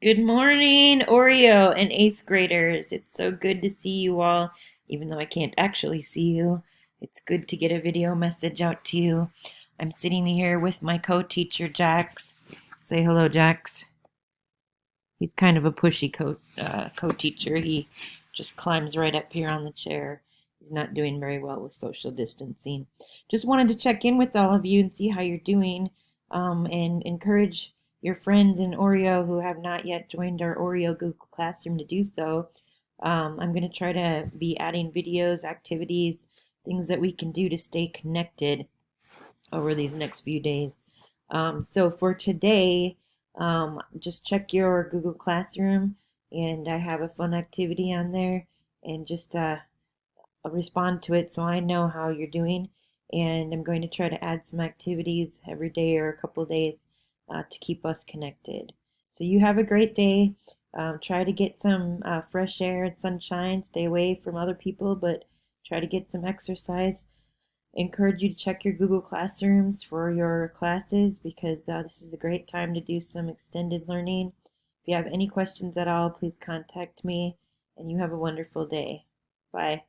Good morning, Oreo and eighth graders. It's so good to see you all, even though I can't actually see you. It's good to get a video message out to you. I'm sitting here with my co-teacher, Jax. Say hello, Jax. He's kind of a pushy co-teacher. He just climbs right up here on the chair. He's not doing very well with social distancing. Just wanted to check in with all of you and see how you're doing, and encourage your friends in Oreo who have not yet joined our Oreo Google Classroom to do so. I'm going to try to be adding videos, activities, things that we can do to stay connected over these next few days. So for today, just check your Google Classroom, and I have a fun activity on there, and just respond to it so I know how you're doing. And I'm going to try to add some activities every day or a couple of days to keep us connected. So you have a great day. Try to get some fresh air and sunshine. Stay away from other people, but try to get some exercise. Encourage you to check your Google Classrooms for your classes because this is a great time to do some extended learning. If you have any questions at all, please contact me, and you have a wonderful day. Bye.